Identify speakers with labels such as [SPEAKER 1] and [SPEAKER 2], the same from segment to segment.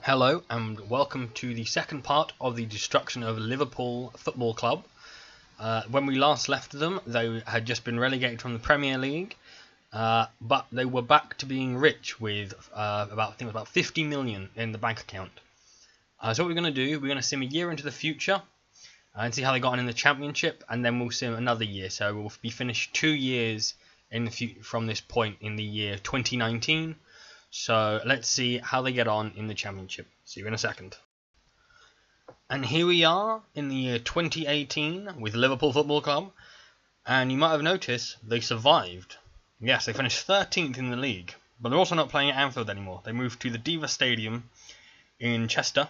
[SPEAKER 1] Hello and welcome to the second part of the destruction of Liverpool Football Club. When we last left them, they had just been relegated from the Premier League, but they were back to being rich with about 50 million in the bank account. So what we're going to do, we're going to sim a year into the future and see how they got on in the Championship, and then we'll sim another year. So we'll be finished 2 years in the from this point in the year 2019. So let's see how they get on in the Championship. See you in a second. And here we are in the year 2018 with Liverpool Football Club. And you might have noticed they survived. Yes, they finished 13th in the league. But they're also not playing at Anfield anymore. They moved to the Diva Stadium in Chester,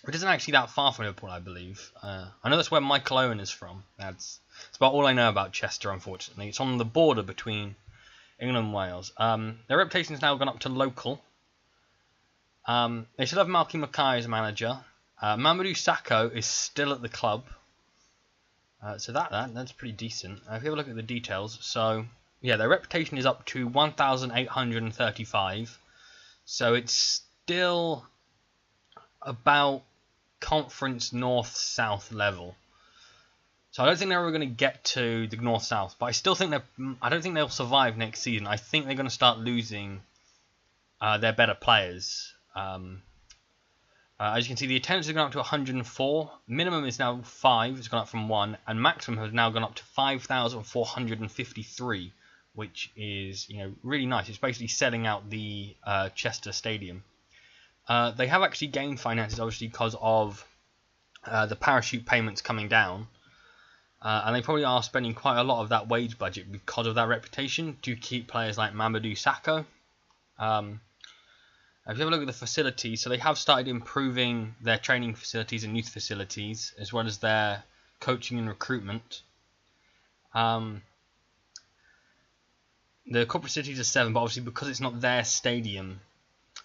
[SPEAKER 1] which isn't actually that far from Liverpool, I believe. I know that's where Michael Owen is from. That's about all I know about Chester, unfortunately. It's on the border between England and Wales. Their reputation's now gone up to local. They still have Malky Mackay as manager. Mamadou Sakho is still at the club. So that's pretty decent. If you have a look at the details, so yeah, their reputation is up to 1,835. So it's still about Conference North-South level. So I don't think they're ever going to get to the North-South, but I don't think they'll survive next season. I think they're going to start losing their better players. As you can see, the attendance has gone up to 104. Minimum is now 5. It's gone up from 1, and maximum has now gone up to 5,453, which is really nice. It's basically selling out the Chester Stadium. They have actually gained finances, obviously, because of the parachute payments coming down. And they probably are spending quite a lot of that wage budget because of that reputation to keep players like Mamadou Sakho. If you have a look at the facilities, so they have started improving their training facilities and youth facilities, as well as their coaching and recruitment. The corporate facilities are 7, but obviously because it's not their stadium,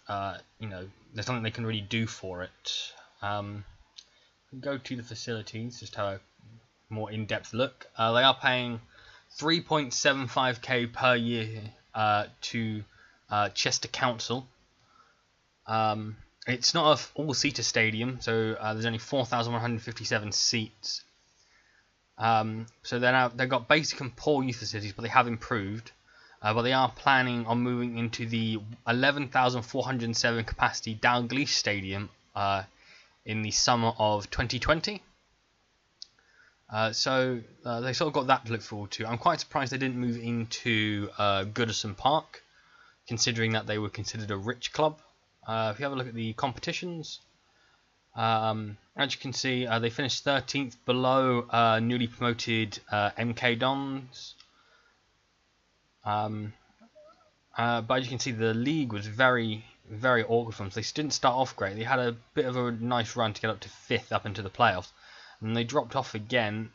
[SPEAKER 1] there's nothing they can really do for it. Go to the facilities, just have a more in-depth look. They are paying 3.75k per year to Chester Council. It's not an all-seater stadium, so there's only 4,157 seats. So they've got basic and poor youth facilities, but they have improved. But they are planning on moving into the 11,407 capacity Dalglish Stadium in the summer of 2020. So they sort of got that to look forward to. I'm quite surprised they didn't move into Goodison Park, considering that they were considered a rich club. If you have a look at the competitions, as you can see, they finished 13th below newly promoted MK Dons. But as you can see, the league was very, very awkward for them. So they didn't start off great. They had a bit of a nice run to get up to 5th up into the playoffs. And they dropped off again.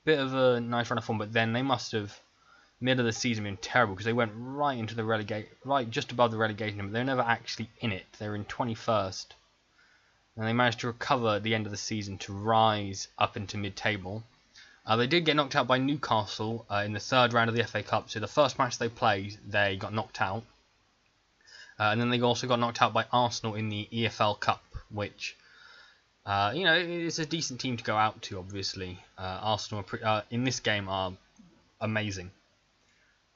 [SPEAKER 1] Bit of a nice run of form, but then they must have, middle of the season, been terrible because they went right into the right just above the relegation, but they were never actually in it. They were in 21st. And they managed to recover at the end of the season to rise up into mid-table. They did get knocked out by Newcastle in the 3rd round of the FA Cup. So the first match they played, they got knocked out. And then they also got knocked out by Arsenal in the EFL Cup, which it's a decent team to go out to, obviously. Arsenal in this game are amazing.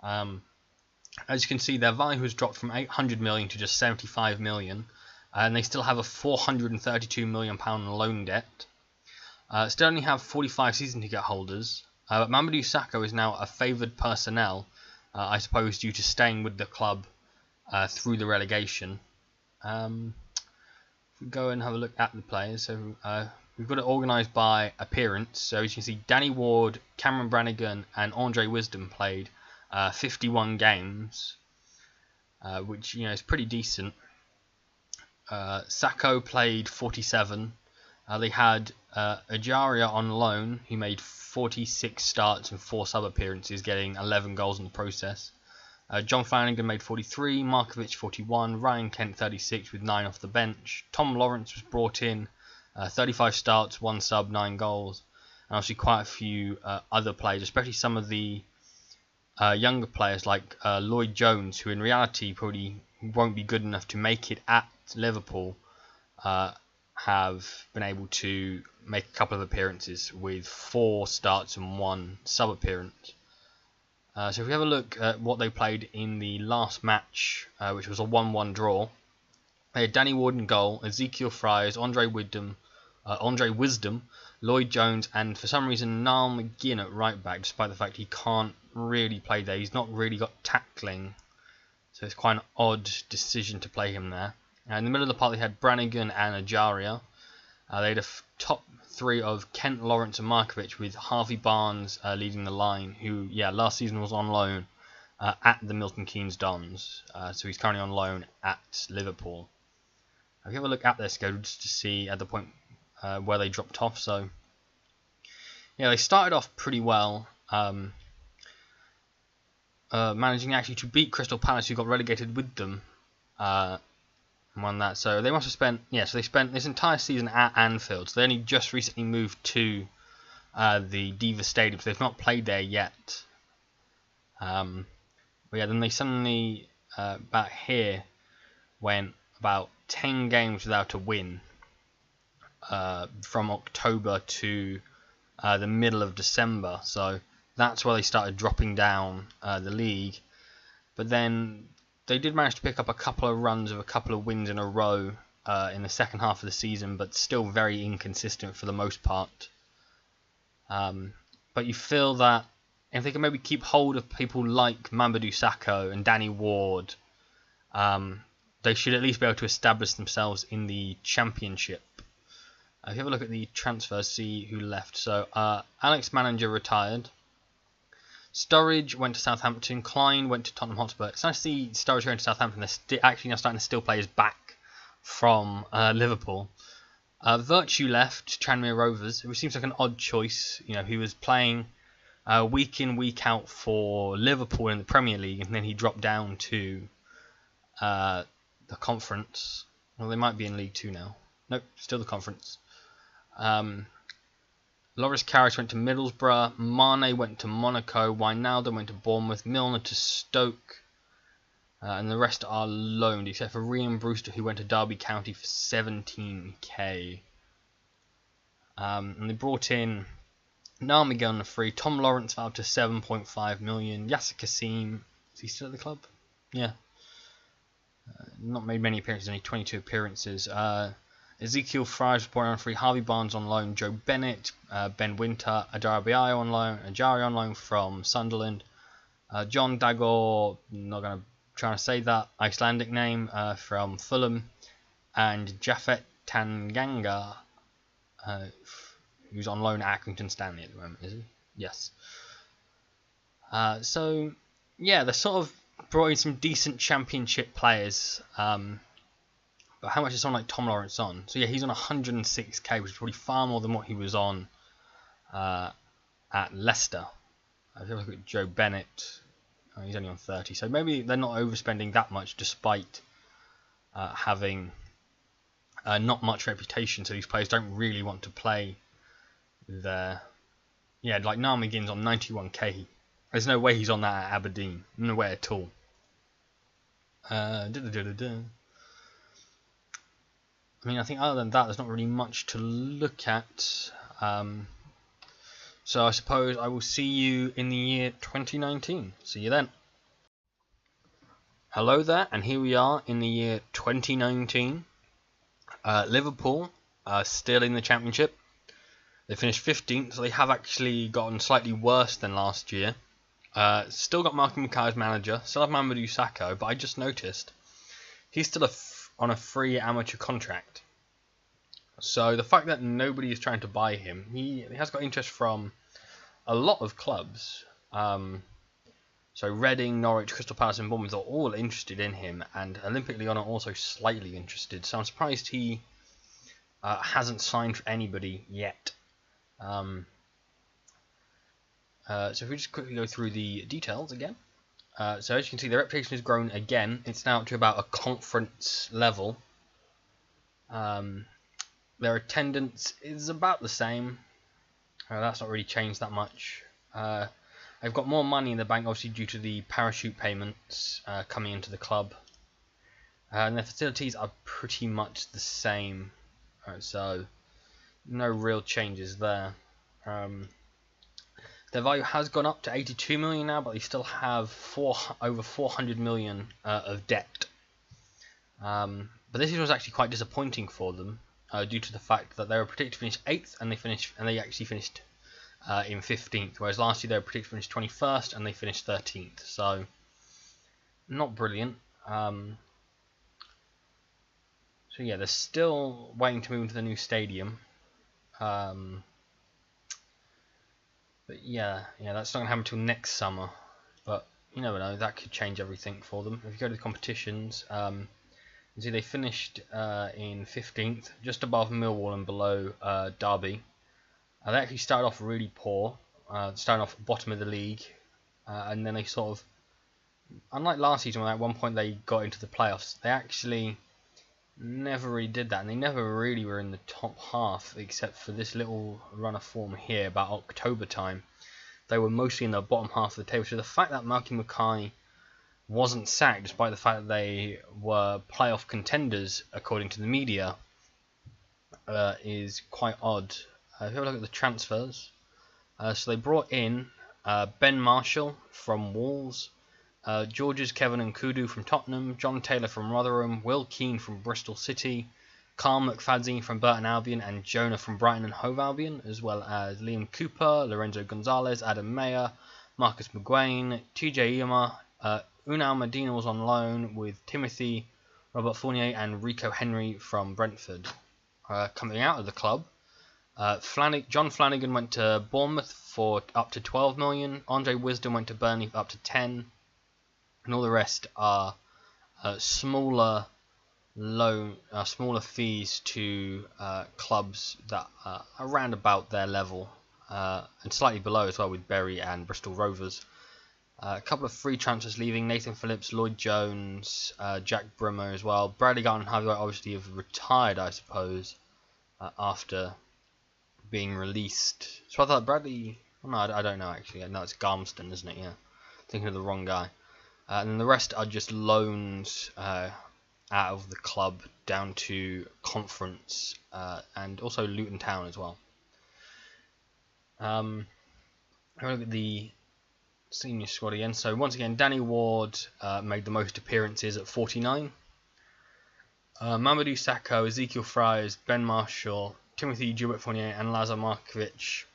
[SPEAKER 1] As you can see, their value has dropped from 800 million to just 75 million. And they still have a 432 million pound loan debt. Still only have 45 season ticket holders. But Mamadou Sakho is now a favoured personnel, I suppose, due to staying with the club through the relegation. Go and have a look at the players. So we've got it organised by appearance. So as you can see, Danny Ward, Cameron Brannigan and Andre Wisdom played 51 games, which is pretty decent. Sakho played 47. They had Ajaria on loan, who made 46 starts and 4 sub appearances, getting 11 goals in the process. John Flanagan made 43, Markovic 41, Ryan Kent 36 with 9 off the bench. Tom Lawrence was brought in, 35 starts, 1 sub, 9 goals. And obviously quite a few other players, especially some of the younger players like Lloyd Jones, who in reality probably won't be good enough to make it at Liverpool, have been able to make a couple of appearances with 4 starts and 1 sub appearance. So if we have a look at what they played in the last match, which was a 1-1 draw, they had Danny Ward in goal, Ezekiel Fries, Andre Wisdom, Lloyd Jones, and for some reason Niall McGinn at right back, despite the fact he can't really play there. He's not really got tackling, so it's quite an odd decision to play him there. In the middle of the park they had Brannigan and Ajaria. They had a top 3 of Kent, Lawrence and Markovic, with Harvey Barnes leading the line, who last season was on loan at the Milton Keynes Dons, so he's currently on loan at Liverpool. If you have a look at their schedule just to see at the point where they dropped off, so they started off pretty well, managing actually to beat Crystal Palace, who got relegated with them, and won that. So they must have spent, so they spent this entire season at Anfield. So they only just recently moved to the Diva Stadium, so they've not played there yet. But then they suddenly back here went about 10 games without a win from October to the middle of December. So that's where they started dropping down the league. But then they did manage to pick up a couple of runs of a couple of wins in a row in the second half of the season, but still very inconsistent for the most part. But you feel that if they can maybe keep hold of people like Mamadou Sakho and Danny Ward, they should at least be able to establish themselves in the Championship. If you have a look at the transfers, see who left. So Alex Manager retired. Sturridge went to Southampton. Klein went to Tottenham Hotspur. It's nice to see Sturridge going to Southampton. They're actually now starting to steal players back from Liverpool. Virtue left Tranmere Rovers, which seems like an odd choice. He was playing week in, week out for Liverpool in the Premier League, and then he dropped down to the Conference. Well, they might be in League 2 now. Nope, still the Conference. Loris Karius went to Middlesbrough, Mane went to Monaco, Wijnaldum went to Bournemouth, Milner to Stoke, and the rest are loaned, except for Rhian Brewster, who went to Derby County for 17k. And they brought in Niall McGinn on a free, Tom Lawrence for up to 7.5 million, Yasser Kassim, is he still at the club? Yeah. Not made many appearances, only 22 appearances. Ezekiel Fries was brought on free, Harvey Barnes on loan, Joe Bennett, Ben Winter, Adarabiayo on loan, Ajari on loan from Sunderland, John Dagor, not going to try to say that Icelandic name, from Fulham, and Japhet Tanganga, who's on loan at Accrington Stanley at the moment, is he? Yes. So, they sort of brought in some decent Championship players, but how much is someone like Tom Lawrence on? So he's on 106k, which is probably far more than what he was on at Leicester. If you look at Joe Bennett, he's only on 30. So maybe they're not overspending that much, despite having not much reputation. So these players don't really want to play there. Like Niall McGinn's on 91k. There's no way he's on that at Aberdeen. No way at all. I think other than that, there's not really much to look at. So I suppose I will see you in the year 2019. See you then. Hello there, and here we are in the year 2019. Liverpool are still in the Championship. They finished 15th, so they have actually gotten slightly worse than last year. Still got Mark Mackay as manager, still have Mamadou Sakho, but I just noticed he's still on a free amateur contract. So the fact that nobody is trying to buy him, he has got interest from a lot of clubs. So Reading, Norwich, Crystal Palace and Bournemouth are all interested in him, and Olympique Lyon are also slightly interested. So I'm surprised he hasn't signed for anybody yet. So if we just quickly go through the details again. So as you can see, their reputation has grown again. It's now up to about a conference level. Their attendance is about the same. That's not really changed that much. They've got more money in the bank, obviously due to the parachute payments coming into the club. And their facilities are pretty much the same. So no real changes there. Their value has gone up to 82 million now, but they still have over 400 million of debt. But this year was actually quite disappointing for them, due to the fact that they were predicted to finish 8th, and they actually finished in 15th. Whereas last year they were predicted to finish 21st, and they finished 13th. So not brilliant. So yeah, they're still waiting to move into the new stadium. But yeah, that's not going to happen until next summer. But you never know, that could change everything for them. If you go to the competitions, you see they finished in 15th, just above Millwall and below Derby. They actually started off really poor, starting off bottom of the league, and then they sort of, unlike last season when at one point they got into the playoffs, they actually never really did that, and they never really were in the top half except for this little run of form here about October time. They were mostly in the bottom half of the table. So the fact that Malky Mackay wasn't sacked, despite the fact that they were playoff contenders according to the media, is quite odd. If you have a look at the transfers, so they brought in Ben Marshall from Wolves, Georges Kevin Nkudu from Tottenham, John Taylor from Rotherham, Will Keane from Bristol City, Carl McFadzean from Burton Albion, and Jonah from Brighton and Hove Albion, as well as Liam Cooper, Lorenzo Gonzalez, Adam Mayer, Marcus McGuane, TJ Iama, Unal Medina was on loan with Timothy, Robert Fournier, and Rico Henry from Brentford. Coming out of the club, John Flanagan went to Bournemouth for up to 12 million, Andre Wisdom went to Burnley for up to 10, and all the rest are smaller fees to clubs that are around about their level, and slightly below as well with Bury and Bristol Rovers. A couple of free transfers leaving: Nathan Phillips, Lloyd Jones, Jack Brimmer as well. Bradley Garton and Harvey White obviously have retired, I suppose, after being released. So I thought Bradley... Oh, no, I don't know actually. No, it's Garmston, isn't it? Yeah, thinking of the wrong guy. And then the rest are just loans out of the club down to Conference, and also Luton Town as well. Have a look at the senior squad again. So once again, Danny Ward made the most appearances at 49. Mamadou Sakho, Ezekiel Fryers, Ben Marshall, Timothy Gilbert Fournier, and Lazar Markovic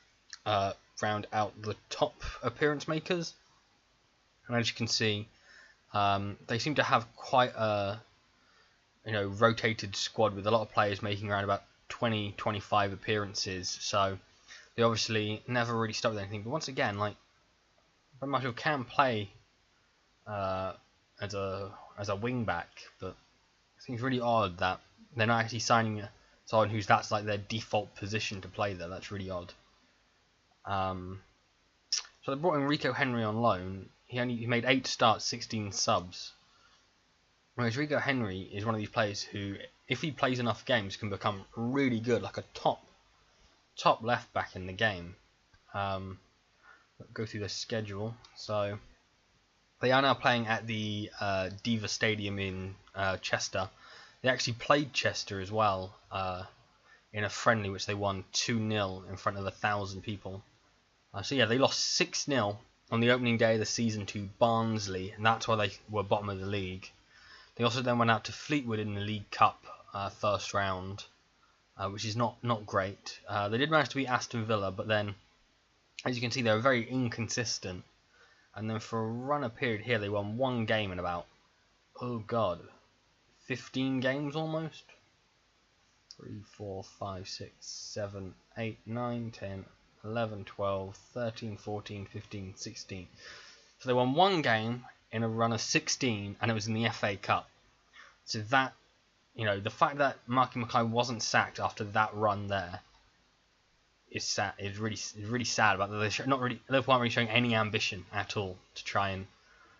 [SPEAKER 1] round out the top appearance makers. And as you can see, they seem to have quite a rotated squad with a lot of players making around about 20-25 appearances. So they obviously never really stuck with anything. But once again, like, Ben Marshall can play as a wing back, but it seems really odd that they're not actually signing someone that's like their default position to play there. That's really odd. So they brought in Rico Henry on loan. He made 8 starts, 16 subs. Whereas Rico Henry is one of these players who, if he plays enough games, can become really good, like a top left back in the game. Go through the schedule. So they are now playing at the Diva Stadium in Chester. They actually played Chester as well in a friendly, which they won 2-0 in front of 1,000 people. So yeah, they lost 6-0 on the opening day of the season to Barnsley, and that's why they were bottom of the league. They also then went out to Fleetwood in the League Cup first round, which is not great. They did manage to beat Aston Villa, but then, as you can see, they were very inconsistent. And then for a runner period here, they won 1 game in about, 15 games almost. 3, 4, 5, 6, 7, 8, 9, 10, 11, 12, 13, 14, 15, 16. So they won 1 game in a run of 16, and it was in the FA Cup. So that, the fact that Malky Mackay wasn't sacked after that run there is sad. Is really sad about that. Liverpool aren't really showing any ambition at all to try and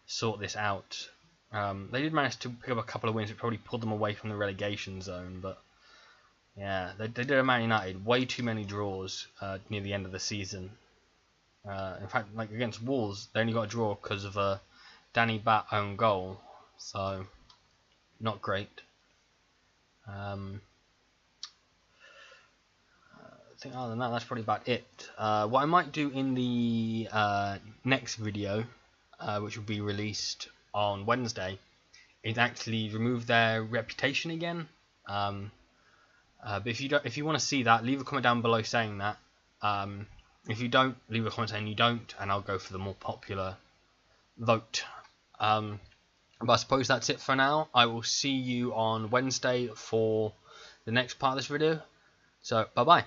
[SPEAKER 1] sort this out. They did manage to pick up a couple of wins, which probably pulled them away from the relegation zone, but yeah, they did at Man United. Way too many draws near the end of the season. In fact, like against Wolves, they only got a draw because of a Danny Bat own goal, so not great. think other than that, that's probably about it. What I might do in the next video, which will be released on Wednesday, is actually remove their reputation again. But if you want to see that, leave a comment down below saying that. If you don't, leave a comment saying you don't, and I'll go for the more popular vote. But I suppose that's it for now. I will see you on Wednesday for the next part of this video. So, bye bye.